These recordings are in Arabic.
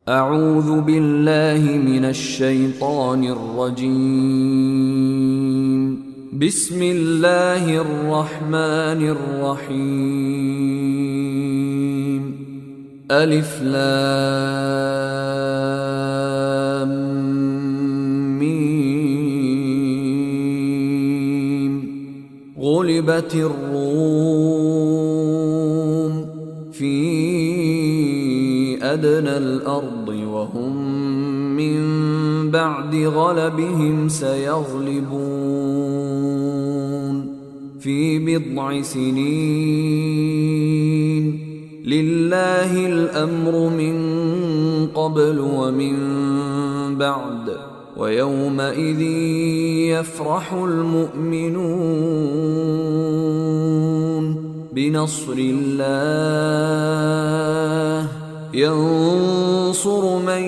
أعوذ بالله من الشيطان الرجيم. بسم الله الرحمن الرحيم. ألف لام ميم. غلبت الروم في أدنى الأرض وهم من بعد غلبهم سيغلبون في بضع سنين. لله الأمر من قبل ومن بعد ويومئذ يفرح المؤمنون بنصر الله ينصر من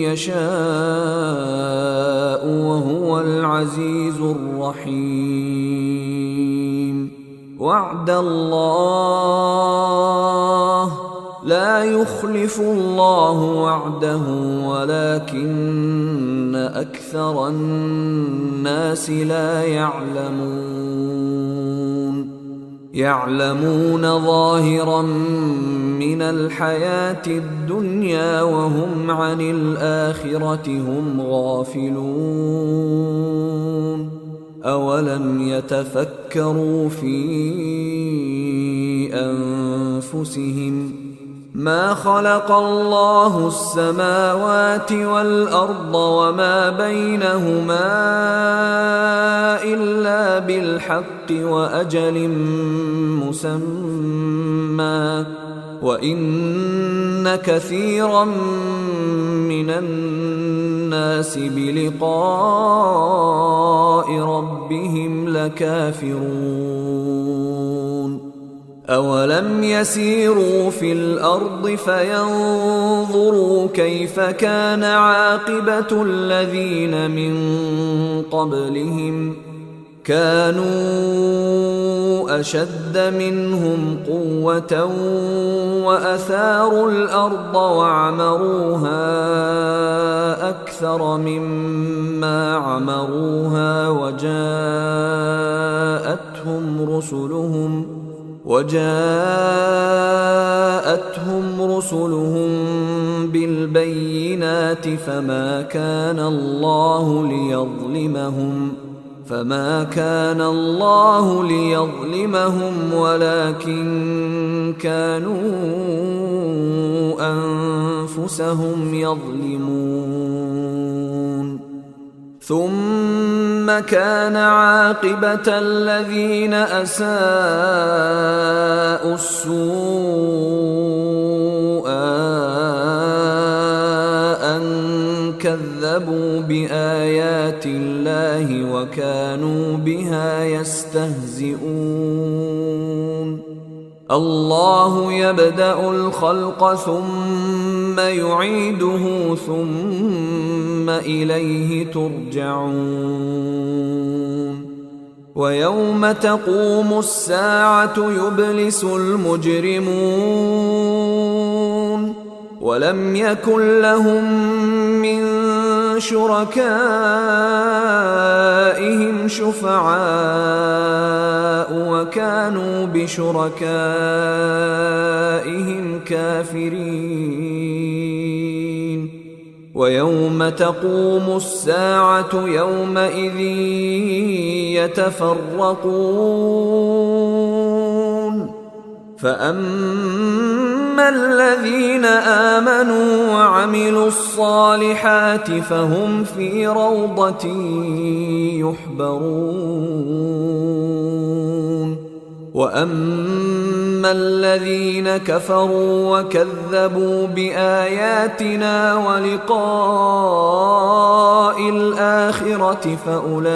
يشاء وهو العزيز الرحيم. وعد الله لا يخلف الله وعده ولكن أكثر الناس لا يعلمون ظاهرا من الحياة الدنيا وهم عن الآخرة هم غافلون. أولم يتفكروا في أنفسهم ما خلق الله السماوات والأرض وما بينهما إلا بالحق وأجل مسمى وإن كثيرا من الناس بلقاء ربهم لكافرون. أولم يسيروا في الأرض فينظروا كيف كان عاقبة الذين من قبلهم كانوا أشد منهم قوة وأثاروا الأرض وعمروها أكثر مما عمروها وجاءتهم رسلهم بالبينات فما كان الله ليظلمهم ولكن كانوا أنفسهم يظلمون. ثم كان عاقبة الذين أساءوا السوء أن كذبوا بآيات الله وكانوا بها يستهزئون. الله يبدأ الخلق ثم يعيده ثم إليه ترجعون. ويوم تقوم الساعة يبلس المجرمون ولم يكن لهم من شركائهم شفعاء وكانوا بشركائهم كافرين. ويوم تقوم الساعة يومئذ يتفرقون فأما الذين آمنوا وعملوا الصالحات فهم في روضة يحبرون. وأما الذين كفروا وكذبوا بآياتنا ولقاء الآخرة فأولئك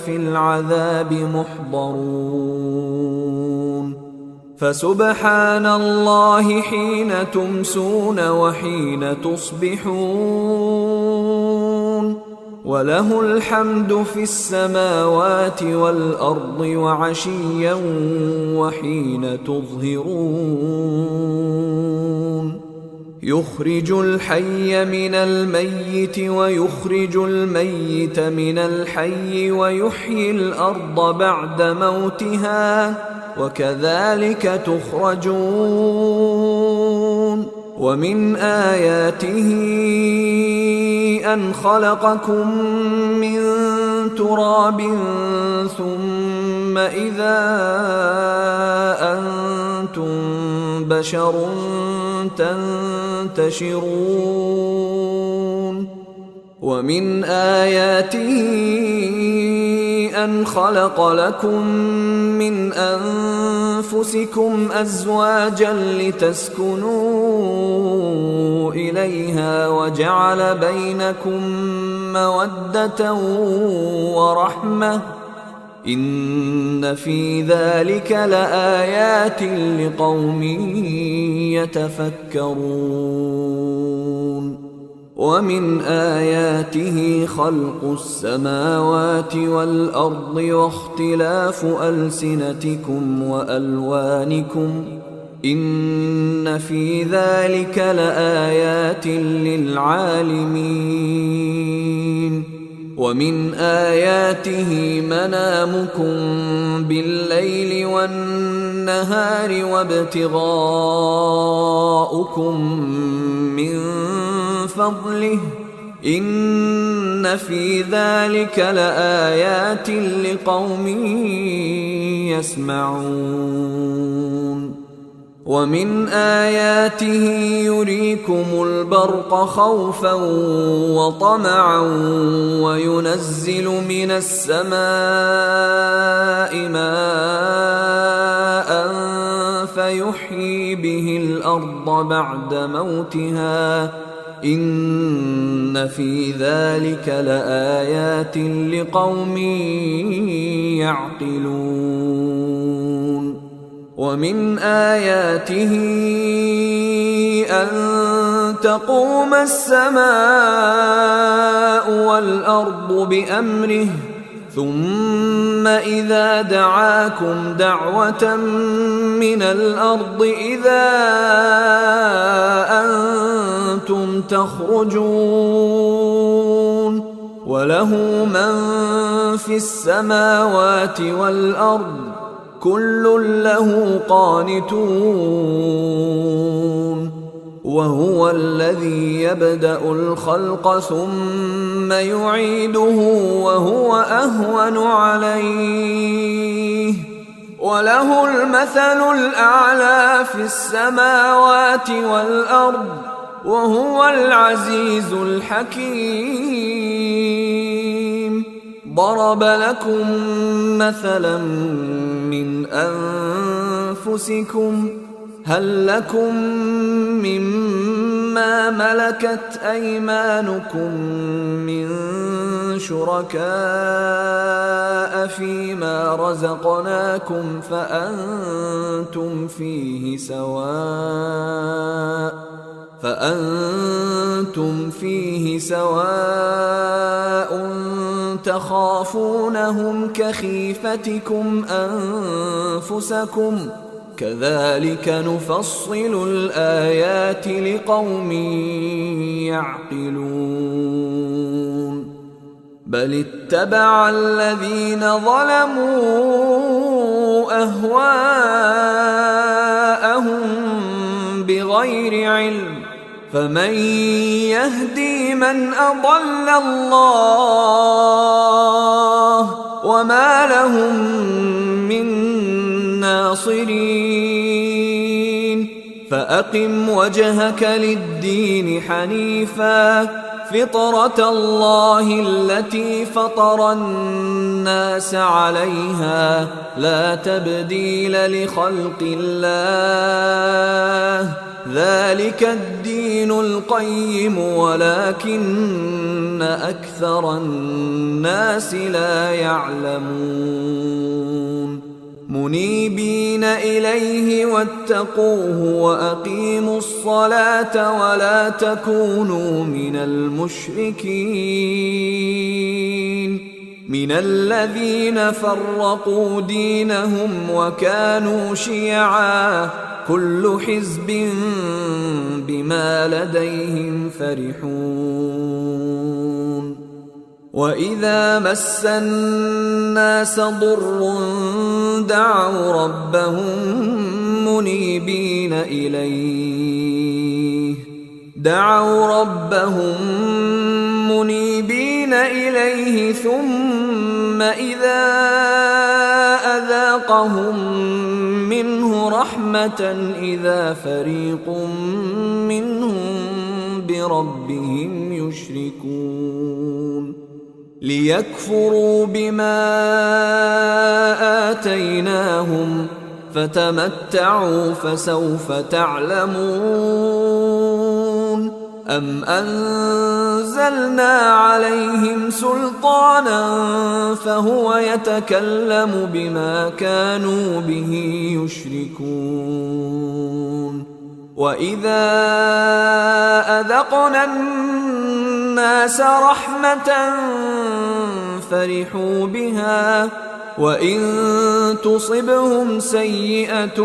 في العذاب محضرون. فسبحان الله حين تمسون وحين تصبحون وله الحمد في السماوات والأرض وعشيا وحين تظهرون يخرج الحي من الميت ويخرج الميت من الحي ويحيي الأرض بعد موتها وكذلك تخرجون ومن آياته أن خلقكم من تراب ثم إذا أنتم بشر تنتشرون ومن آياته أن خلق لكم من أنفسكم أزواجا لتسكنوا إليها وجعل بينكم مودة ورحمة إن في ذلك لآيات لقوم يتفكرون ومن آياته خلق السماوات والأرض واختلاف ألسنتكم وألوانكم إن في ذلك لآيات للعالمين ومن آياته منامكم بالليل والنهار وابتغاؤكم من فضله إن في ذلك لآيات لقوم يسمعون ومن آياته يريكم البرق خوفا وطمعا وينزل من السماء ماء فيحيي به الأرض بعد موتها إن في ذلك لآيات لقوم يعقلون ومن آياته أن تقوم السماء والأرض بأمره ثم إذا دعاكم دعوة من الأرض إذا أنتم تخرجون وله من في السماوات والأرض كل له قانتون وهو الذي يبدأ الخلق ثم يعيده وهو أهون عليه وله المثل الأعلى في السماوات والأرض وهو العزيز الحكيم ضرب لكم مثلا من أنفسكم هل لكم مما ملكت أيمانكم من شركاء فيما رزقناكم فأنتم فيه سواء تخافونهم كخيفتكم أنفسكم كذلك نفصل الآيات لقوم يعقلون بل اتبع الذين ظلموا أهواءهم بغير علم فمن يهدي من أضل الله وما لهم من ناصرين فأقم وجهك للدين حنيفا فطرة الله التي فطر الناس عليها لا تبديل لخلق الله ذلك الدين القيم ولكن أكثر الناس لا يعلمون منيبين إليه واتقوه وأقيموا الصلاة ولا تكونوا من المشركين من الذين فرقوا دينهم وكانوا شيعا كل حزب بما لديهم فرحون وإذا مس الناس ضر دعوا ربهم منيبين إليه ثم إذا أذاقهم منه رحمة إذا فريق منهم بربهم يشركون ليكفروا بما آتيناهم فتمتعوا فسوف تعلمون أم أنزلنا عليهم سلطانا فهو يتكلم بما كانوا به يشركون وإذا أذقنا الناس رحمة فرحوا بها وإن تصبهم سيئة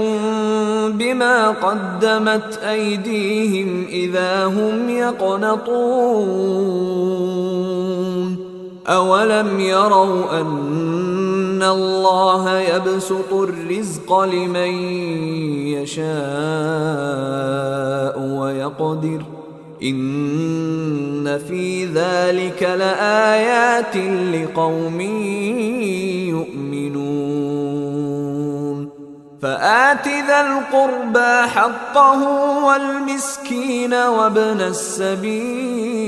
بما قدمت أيديهم إذا هم يقنطون أولم يروا أن الله يبسط الرزق لمن يشاء ويقدر إن في ذلك لآيات لقوم يؤمنون فآت ذا القربى حقه والمسكين وابن السبيل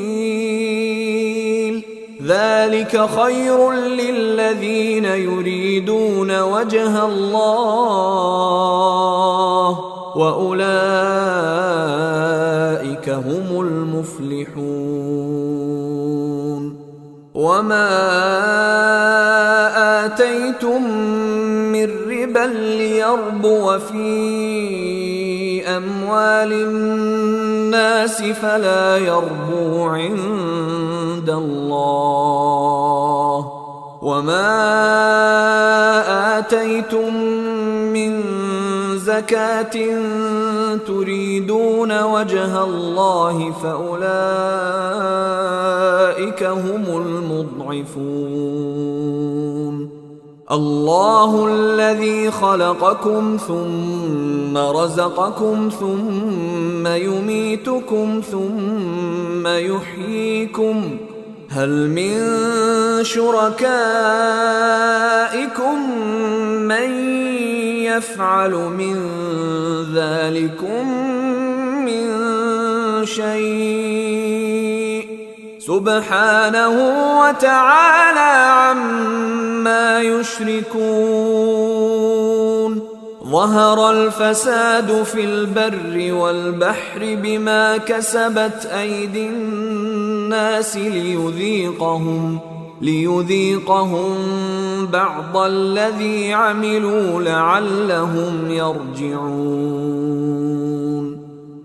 ذلك خير للذين يريدون وجه الله وأولئك هم المفلحون وما آتيتم من ربا ليربو في أموال الناس فلا يربو عند الله وما آتيتم من زكاة تريدون وجه الله فأولئك هم المضعفون الله الذي خلقكم ثم رزقكم ثم يميتكم ثم يحييكم هل من شركائكم من يفعل من ذلكم من شيء سبحانه وتعالى عما يشركون ظهر الفساد في البر والبحر بما كسبت أيدي الناس ليذيقهم بعض الذي عملوا لعلهم يرجعون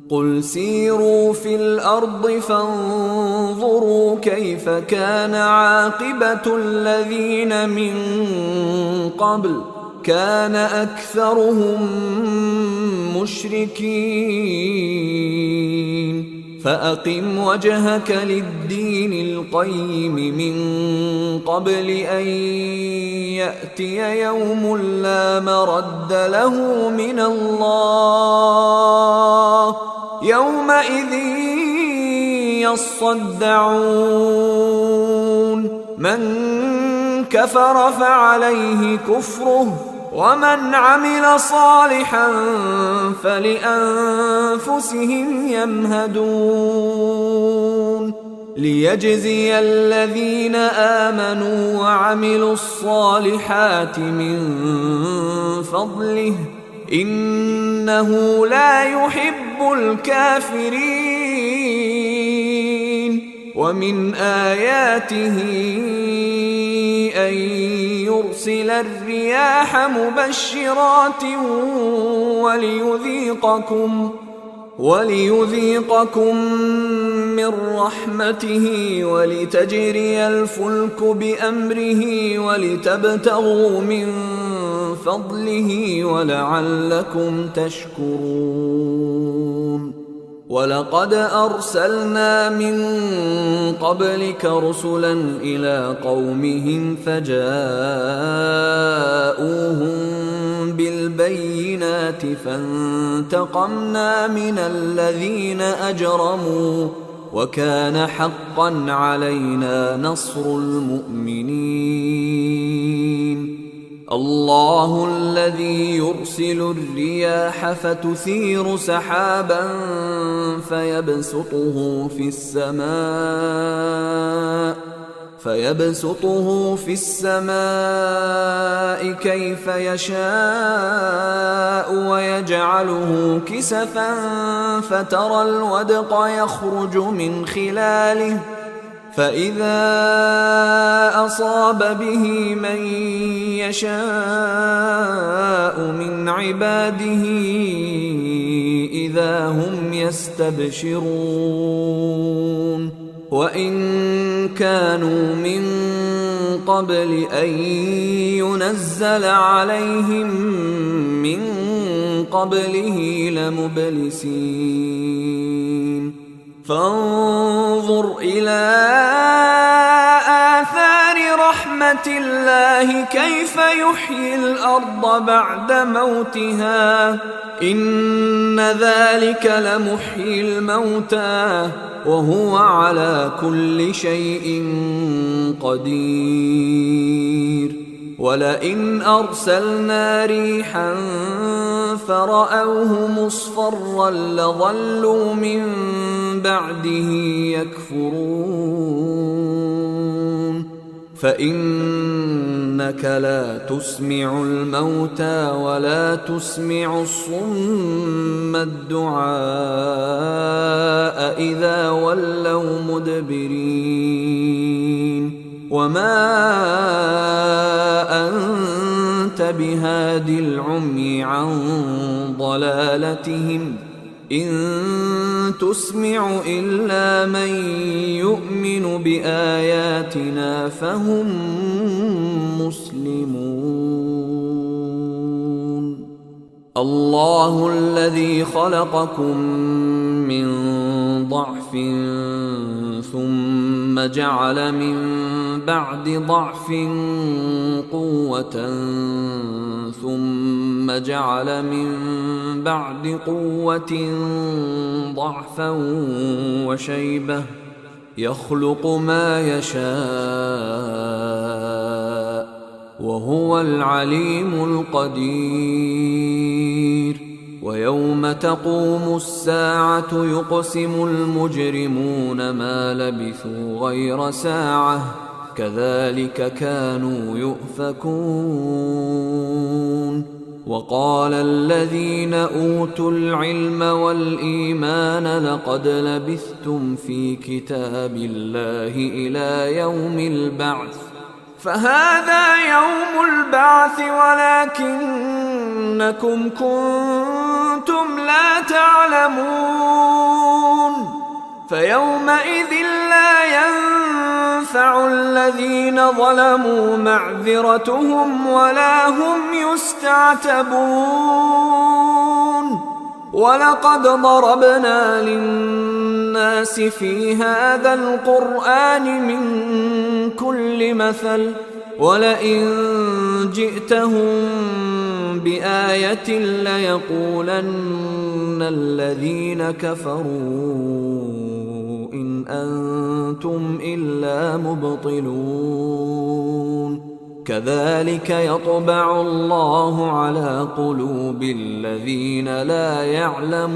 قل سيروا في الأرض فانظروا كيف كان عاقبة الذين من قبل كان أكثرهم مشركين فأقم وجهك للدين القيم من قبل أن يأتي يوم لا مرد له من الله يومئذ يصدعون من كفر فعليه كفره ومن عمل صالحا فلأنفسهم يمهدون ليجزي الذين آمنوا وعملوا الصالحات من فضله إنه لا يحب الكافرين ومن آياته أن يرسل الرياح مبشرات وليذيقكم من رحمته ولتجري الفلك بأمره ولتبتغوا من فضله ولعلكم تشكرون ولقد أرسلنا من قبلك رسلا إلى قومهم فجاءوهم بالبينات فانتقمنا من الذين أجرموا وكان حقا علينا نصر المؤمنين. الله الذي يرسل الرياح فتثير سحابا فيبسطه في السماء كيف يشاء ويجعله كسفا فترى الودق يخرج من خلاله فإذا أصاب به من يشاء من عباده إذا هم يستبشرون. وإن كانوا من قبل أن ينزل عليهم من قبله لمبلسين. فانظر إلى آثار رحمة الله كيف يحيي الأرض بعد موتها إن ذلك لمحيي الموتى وهو على كل شيء قدير. ولئن أرسلنا ريحا فرأوه مصفرا لظلوا من بعده يكفرون. فإنك لا تسمع الموتى ولا تسمع الصم الدعاء إذا ولوا مدبرين. وما أنت بهاد العمي عن ضلالتهم إن تسمع إلا من يؤمن بآياتنا فهم مسلمون. الله الذي خلقكم من ضعف ثم جعل من بعد ضعف قوة ثم جعل من بعد قوة ضعفا وشيبة يخلق ما يشاء وهو العليم القدير. ويوم تقوم الساعة يقسم المجرمون ما لبثوا غير ساعة كذلك كانوا يؤفكون. وقال الذين أوتوا العلم والإيمان لقد لبثتم في كتاب الله إلى يوم البعث فهذا يوم البعث ولكنكم كنتم لا تعلمون. فيومئذ لا ينفع الذين ظلموا معذرتهم ولا هم يستعتبون. ولقد ضربنا للناس في هذا القرآن من كل مثل ولئن جئتهم بآية ليقولن الذين كفروا إن أنتم إلا مبطلون. كذلك يطبع الله على قلوب الذين لا يعلمون.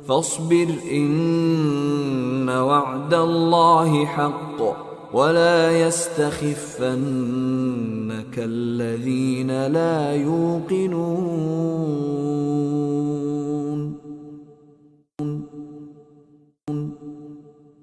فاصبر إن وعد الله حق ولا يستخفنك الذين لا يوقنون.